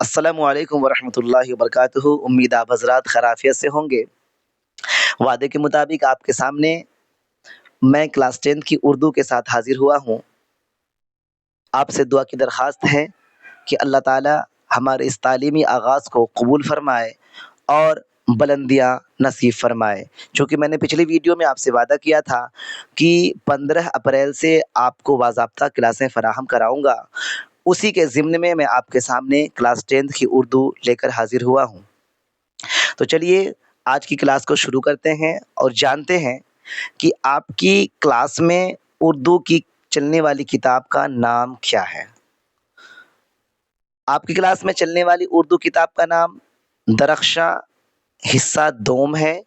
السلام علیکم ورحمۃ اللہ وبرکاتہ۔ امید آپ حضرات خیریت سے ہوں گے۔ وعدے کے مطابق آپ کے سامنے میں کلاس 10 کی اردو کے ساتھ حاضر ہوا ہوں۔ آپ سے دعا کی درخواست ہے کہ اللہ تعالی ہمارے اس تعلیمی آغاز کو قبول فرمائے اور بلندیاں نصیب فرمائے۔ چونکہ میں نے پچھلی ویڈیو میں آپ سے وعدہ کیا تھا کہ 15 اپریل سے آپ کو باضابطہ کلاسیں فراہم کراؤں گا، اسی کے ضمن میں آپ کے سامنے کلاس 10 کی اردو لے کر حاضر ہوا ہوں۔ تو چلیے آج کی کلاس کو شروع کرتے ہیں اور جانتے ہیں کہ آپ کی کلاس میں اردو کی چلنے والی کتاب کا نام کیا ہے۔ آپ کی کلاس میں چلنے والی اردو کتاب کا نام درخشاں حصہ دوم ہے۔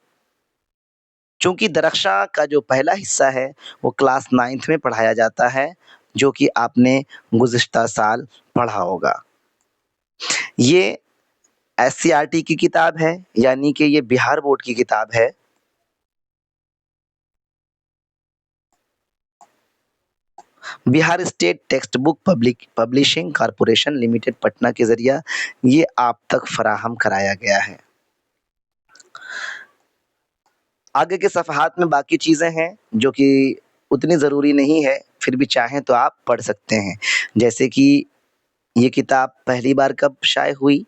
چونکہ درخشاں کا جو پہلا حصہ ہے وہ کلاس 9 میں پڑھایا جاتا ہے، جو کہ آپ نے گزشتہ سال پڑھا ہوگا۔ یہ SCERT کی کتاب ہے، یعنی کہ یہ بہار بورڈ کی کتاب ہے۔ Bihar state textbook publishing corporation limited Patna کے ذریعہ یہ آپ تک فراہم کرایا گیا ہے۔ آگے کے صفحات میں باقی چیزیں ہیں جو کہ اتنی ضروری نہیں ہے، پھر بھی چاہیں تو آپ پڑھ سکتے ہیں، جیسے کہ یہ کتاب پہلی بار کب شائع ہوئی،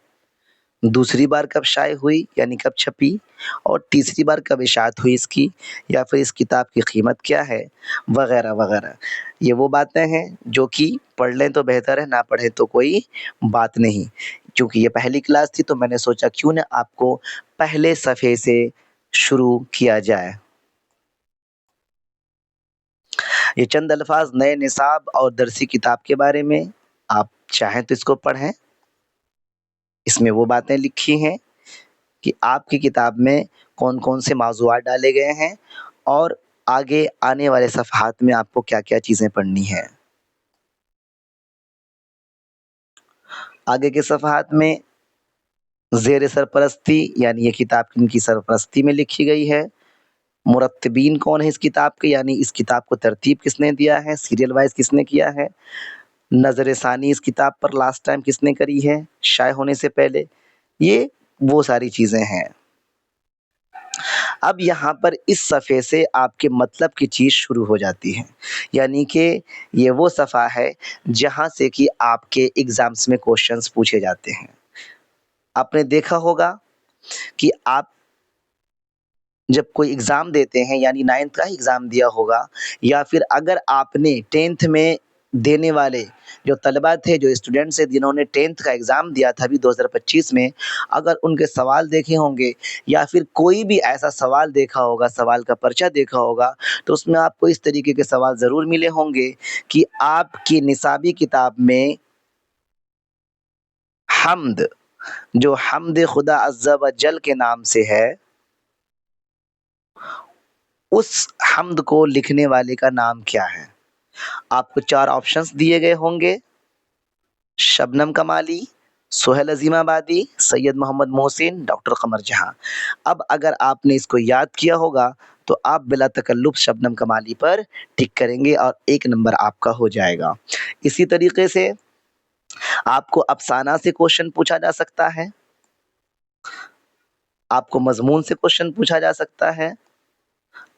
دوسری بار کب شائع ہوئی یعنی کب چھپی، اور تیسری بار کب اشاعت ہوئی اس کی، یا پھر اس کتاب کی قیمت کیا ہے، وغیرہ وغیرہ۔ یہ وہ باتیں ہیں جو کہ پڑھ لیں تو بہتر ہے، نہ پڑھیں تو کوئی بات نہیں۔ چونکہ یہ پہلی کلاس تھی تو میں نے سوچا کیوں نہ آپ کو پہلے صفحے سے شروع کیا جائے۔ یہ چند الفاظ نئے نصاب اور درسی کتاب کے بارے میں، آپ چاہیں تو اس کو پڑھیں۔ اس میں وہ باتیں لکھی ہیں کہ آپ کی کتاب میں کون کون سے موضوعات ڈالے گئے ہیں اور آگے آنے والے صفحات میں آپ کو کیا کیا چیزیں پڑھنی ہیں۔ آگے کے صفحات میں زیر سرپرستی، یعنی یہ کتاب کن کی سرپرستی میں لکھی گئی ہے، مرتبین کون ہے اس کتاب کے، یعنی اس کتاب کو ترتیب کس نے دیا ہے، سیریل وائز کس نے کیا ہے، نظر ثانی اس کتاب پر لاسٹ ٹائم کس نے کری ہے شائع ہونے سے پہلے، یہ وہ ساری چیزیں ہیں۔ اب یہاں پر اس صفحے سے آپ کے مطلب کی چیز شروع ہو جاتی ہے، یعنی کہ یہ وہ صفحہ ہے جہاں سے کہ آپ کے ایگزامس میں کوشچنس پوچھے جاتے ہیں۔ آپ نے دیکھا ہوگا کہ آپ جب کوئی ایگزام دیتے ہیں، یعنی 9th کا ہی ایگزام دیا ہوگا، یا پھر اگر آپ نے 10th میں دینے والے جو طلبہ تھے، جو اسٹوڈنٹس ہیں جنہوں نے 10th کا ایگزام دیا تھا ابھی 2025 میں، اگر ان کے سوال دیکھے ہوں گے یا پھر کوئی بھی ایسا سوال دیکھا ہوگا، سوال کا پرچہ دیکھا ہوگا، تو اس میں آپ کو اس طریقے کے سوال ضرور ملے ہوں گے کہ آپ کی نصابی کتاب میں حمد، جو حمد خدا عز و جل کے نام سے ہے، اس حمد کو لکھنے والے کا نام کیا ہے۔ آپ کو 4 آپشنز دیے گئے ہوں گے: شبنم کمالی، سہیل عظیم آبادی، سید محمد محسن، ڈاکٹر قمر جہاں۔ اب اگر آپ نے اس کو یاد کیا ہوگا تو آپ بلا تکلف شبنم کمالی پر ٹک کریں گے اور 1 نمبر آپ کا ہو جائے گا۔ اسی طریقے سے آپ کو افسانہ سے کوشچن پوچھا جا سکتا ہے، آپ کو مضمون سے کوشچن پوچھا جا سکتا ہے،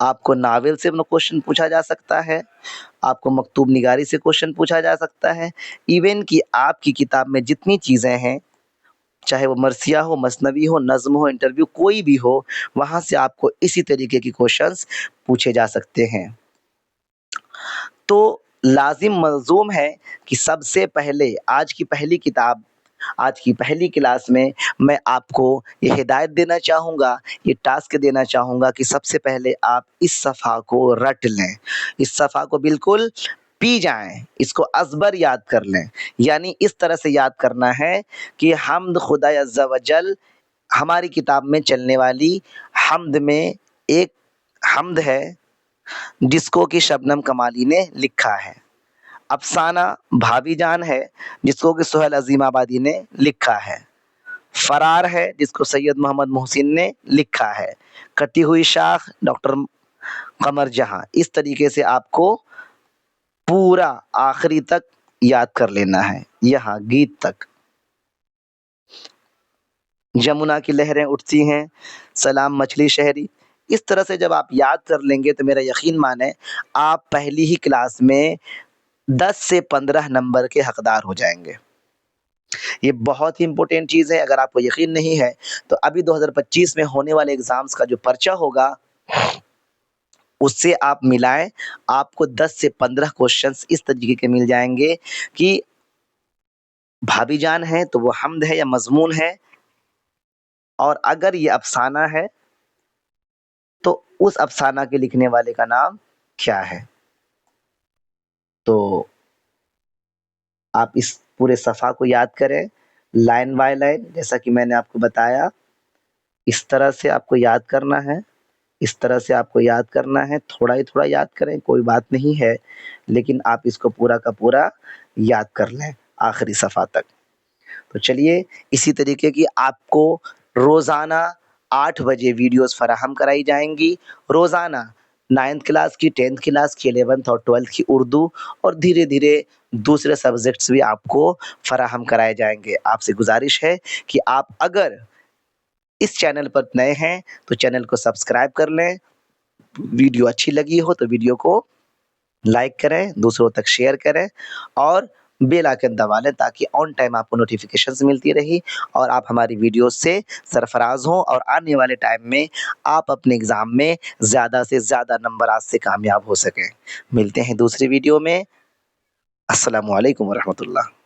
آپ کو ناول سے کوشچن پوچھا جا سکتا ہے، آپ کو مکتوب نگاری سے کوشچن پوچھا جا سکتا ہے، ایون کہ آپ کی کتاب میں جتنی چیزیں ہیں، چاہے وہ مرثیہ ہو، مثنوی ہو، نظم ہو، انٹرویو کوئی بھی ہو، وہاں سے آپ کو اسی طریقے کی کوشچنس پوچھے جا سکتے ہیں۔ تو لازم ملزوم ہے کہ سب سے پہلے آج کی پہلی کلاس میں آپ کو یہ ہدایت دینا چاہوں گا، یہ ٹاسک دینا چاہوں گا کہ سب سے پہلے آپ اس صفحہ کو رٹ لیں، اس صفحہ کو بالکل پی جائیں، اس کو ازبر یاد کر لیں۔ یعنی اس طرح سے یاد کرنا ہے کہ حمد خدا عز و جل، ہماری کتاب میں چلنے والی حمد میں ایک حمد ہے جس کو کہ شبنم کمالی نے لکھا ہے، افسانہ بھابی جان ہے جس کو کہ سہیل عظیم آبادی نے لکھا ہے، فرار ہے جس کو سید محمد محسن نے لکھا ہے، کٹی ہوئی شاخ ڈاکٹر قمر جہاں۔ اس طریقے سے آپ کو پورا آخری تک یاد کر لینا ہے، یہاں گیت تک۔ جمنا کی لہریں اٹھتی ہیں، سلام مچھلی شہری. اس طرح سے جب آپ یاد کر لیں گے تو میرا یقین مانیں آپ پہلی ہی کلاس میں 10 سے 15 نمبر کے حقدار ہو جائیں گے. یہ بہت ہی امپورٹنٹ چیز ہے. اگر آپ کو یقین نہیں ہے تو ابھی 2025 میں ہونے والے ایگزامس کا جو پرچہ ہوگا اس سے آپ ملائیں، آپ کو 10 سے 15 کوشچنس اس طریقے کے مل جائیں گے کہ بھابی جان ہے تو وہ حمد ہے یا مضمون ہے، اور اگر یہ افسانہ ہے تو اس افسانہ کے لکھنے والے کا نام کیا ہے. تو آپ اس پورے صفحہ کو یاد کریں لائن بائی لائن، جیسا کہ میں نے آپ کو بتایا. اس طرح سے آپ کو یاد کرنا ہے، اس طرح سے آپ کو یاد کرنا ہے. تھوڑا ہی تھوڑا یاد کریں، کوئی بات نہیں ہے، لیکن آپ اس کو پورا کا پورا یاد کر لیں آخری صفحہ تک. تو چلیے اسی طریقے کی آپ کو روزانہ 8 بجے ویڈیوز فراہم کرائی جائیں گی. روزانہ 9th کلاس کی، 10th کلاس کی، 11th اور 12th کی اردو، اور دھیرے دھیرے دوسرے سبجیکٹس بھی آپ کو فراہم کرائے جائیں گے. آپ سے گزارش ہے کہ آپ اگر اس چینل پر نئے ہیں تو چینل کو سبسکرائب کر لیں. ویڈیو اچھی لگی ہو تو ویڈیو کو لائک کریں، دوسروں تک شیئر کریں، اور بیل آئکن دبا لیں تاکہ آن ٹائم آپ کو نوٹیفیکیشنز ملتی رہی اور آپ ہماری ویڈیوز سے سرفراز ہوں اور آنے والے ٹائم میں آپ اپنے ایگزام میں زیادہ سے زیادہ نمبرات سے کامیاب ہو سکیں. ملتے ہیں دوسری ویڈیو میں. السلام علیکم ورحمۃ اللہ.